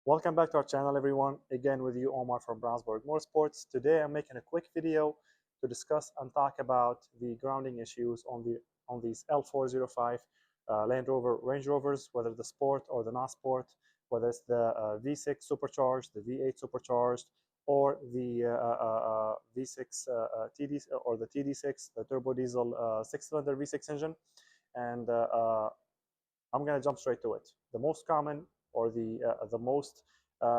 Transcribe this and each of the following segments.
Welcome back to our channel, everyone. Again with you, Omar from Brownsburg Motorsports. Today I'm making a quick video to discuss and talk about the grounding issues on these L405 Land Rover Range Rovers, whether the sport or the non-sport, whether it's the V6 supercharged, the V8 supercharged, or the V6 TD or the TD6, the turbo diesel six-cylinder V6 engine. And I'm going to jump straight to it. The most common or the most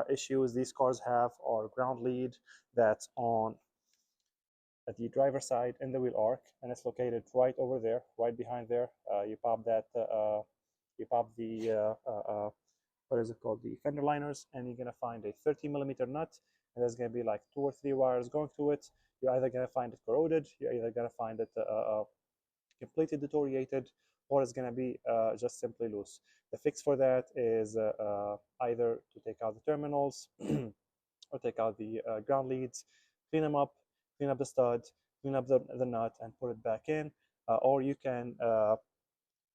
issues these cars have are ground lead that's on at the driver's side in the wheel arc, and it's located right over there, right behind there. You pop the what is it called, the fender liners, and you're going to find a 30mm nut, and there's going to be like 2 or 3 wires going through it. You're either going to find it corroded, you're either going to find it completely deteriorated, or it's going to be just simply loose. The fix for that is either to take out the terminals or take out the ground leads, clean them up, clean up the stud, clean up the nut, and put it back in. Or you can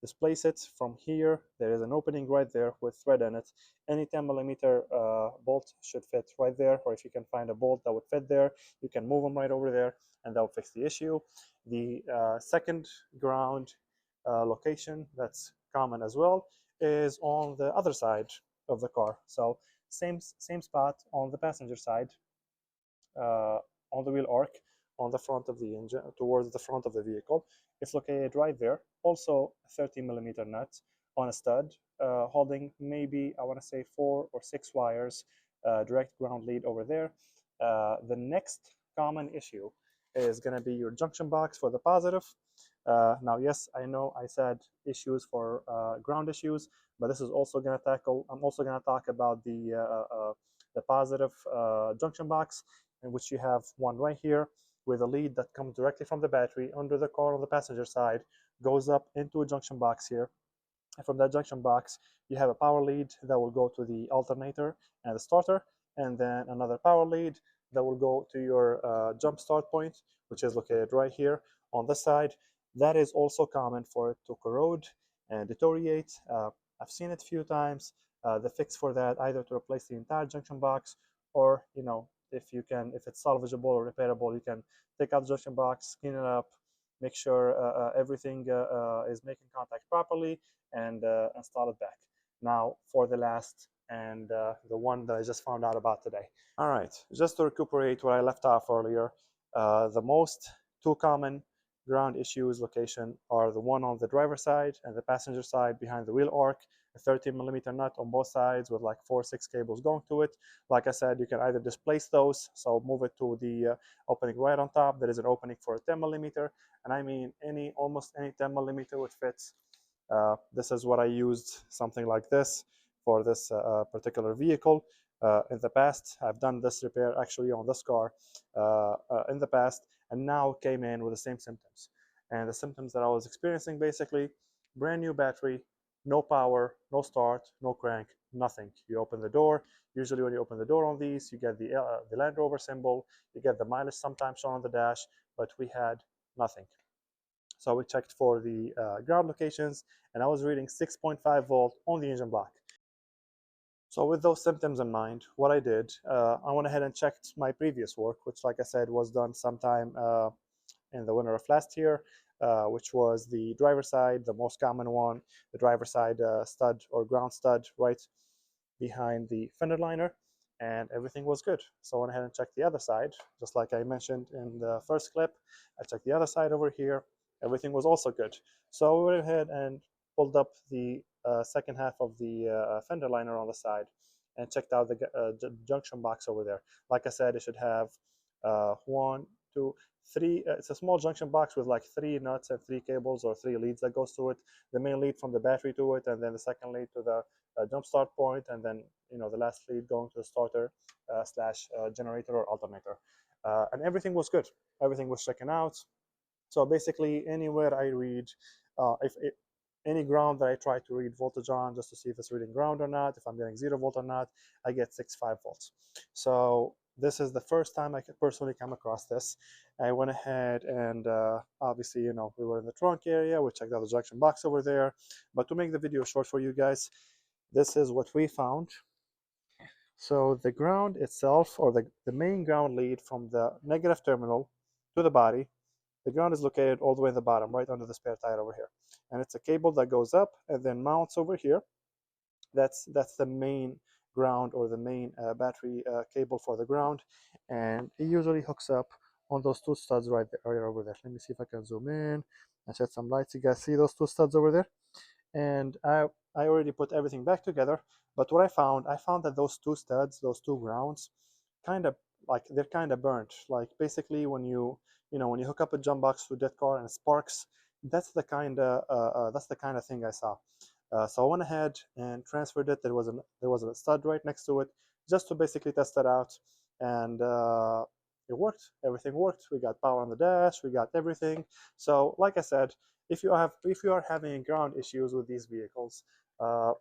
displace it from here. There is an opening right there with thread in it. Any 10mm bolt should fit right there, or if you can find a bolt that would fit there, you can move them right over there, and that will fix the issue. The second ground location that's common as well is on the other side of the car. So same spot on the passenger side, on the wheel arc, on the front of the engine, towards the front of the vehicle. It's located right there. Also a 30mm nut on a stud, holding maybe, I want to say, 4 or 6 wires, direct ground lead over there. The next common issue is going to be your junction box for the positive. Now, yes, I know I said issues for ground issues, but this is also going to tackle, I'm also going to talk about the positive junction box, in which you have one right here with a lead that comes directly from the battery under the car on the passenger side, goes up into a junction box here. And from that junction box, you have a power lead that will go to the alternator and the starter, and then another power lead that will go to your jump start point, which is located right here on this side. That is also common for it to corrode and deteriorate. I've seen it a few times. The fix for that, either to replace the entire junction box, or if it's salvageable or repairable, you can take out the junction box, clean it up, make sure everything is making contact properly, and install it back. Now for the last and the one that I just found out about today. All right, just to recuperate what I left off earlier, the most two common ground issues location are the one on the driver's side and the passenger side behind the wheel arc, a 30mm nut on both sides with like 4 or 6 cables going to it. Like I said, you can either displace those, so move it to the opening right on top. There is an opening for a 10mm, and I mean almost any 10mm would fit. This is what I used, something like this, for this particular vehicle. In the past, I've done this repair actually on this car in the past, and now came in with the same symptoms. And the symptoms that I was experiencing, basically, brand new battery, no power, no start, no crank, nothing. You open the door. Usually when you open the door on these, you get the Land Rover symbol, you get the mileage sometimes shown on the dash, but we had nothing. So we checked for the ground locations, and I was reading 6.5 volt on the engine block. So with those symptoms in mind, what I did, I went ahead and checked my previous work, which, like I said, was done sometime in the winter of last year, which was the driver side, the most common one, the driver side stud or ground stud right behind the fender liner, and everything was good. So I went ahead and checked the other side, just like I mentioned in the first clip. I checked the other side over here. Everything was also good. So we went ahead and pulled up the second half of the fender liner on the side and checked out the junction box over there. Like I said, it should have 1, 2, 3. It's a small junction box with like 3 nuts and 3 cables or 3 leads that goes to it. The main lead from the battery to it, and then the second lead to the jump start point, and then the last lead going to the starter slash generator or alternator. And everything was good. Everything was checking out. So basically, anywhere I read, any ground that I try to read voltage on, just to see if it's reading ground or not, if I'm getting 0 volt or not, I get 6.5 volts. So this is the first time I could personally come across this. I went ahead and obviously, we were in the trunk area. We checked out the junction box over there. But to make the video short for you guys, this is what we found. So the ground itself, or the main ground lead from the negative terminal to the body, the ground is located all the way in the bottom, right under the spare tire over here. And it's a cable that goes up and then mounts over here. That's the main ground, or the main battery cable for the ground. And it usually hooks up on those two studs right there, right over there. Let me see if I can zoom in and shed some lights. You guys see those two studs over there? And I already put everything back together. But what I found that those two studs, those two grounds, kind of like they're kind of burnt. Like basically when you hook up a jump box to that car and it sparks, that's the kind of thing I saw. So I went ahead and transferred it. There was a stud right next to it, just to basically test it out, and it worked. Everything worked. We got power on the dash. We got everything. So, like I said, if you are having ground issues with these vehicles, uh,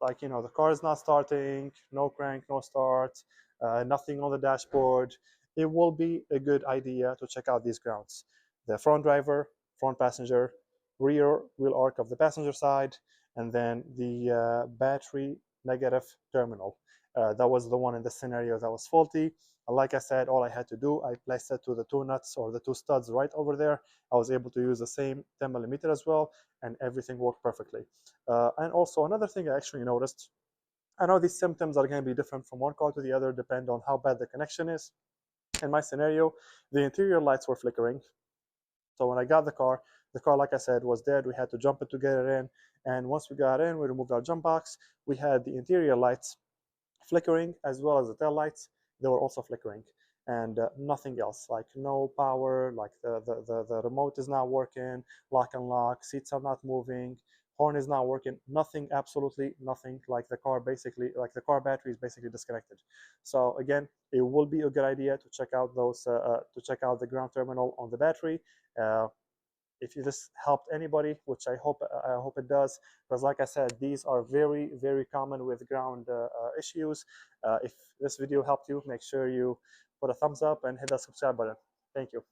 like the car is not starting, no crank, no start, nothing on the dashboard, it will be a good idea to check out these grounds: the front driver, front passenger, rear wheel arc of the passenger side, and then the battery negative terminal. That was the one in the scenario that was faulty. Like I said, all I had to do, I placed it to the two nuts, or the two studs right over there. I was able to use the same 10 millimeter as well, and everything worked perfectly. And also another thing I actually noticed, I know these symptoms are going to be different from one car to the other, depend on how bad the connection is. In my scenario, the interior lights were flickering. So when I got the car, like I said, was dead. We had to jump it to get it in. And once we got in, we removed our jump box. We had the interior lights flickering, as well as the tail lights. They were also flickering, and nothing else. Like no power, like the remote is not working, lock and lock, seats are not moving, horn is not working, nothing, absolutely nothing. Like the car basically, like the car battery is basically disconnected. So again, it will be a good idea to check out to check out the ground terminal on the battery. uh, if this helped anybody, which I hope it does, because like I said, these are very, very common with ground issues. If this video helped you, make sure you put a thumbs up and hit that subscribe button. Thank you.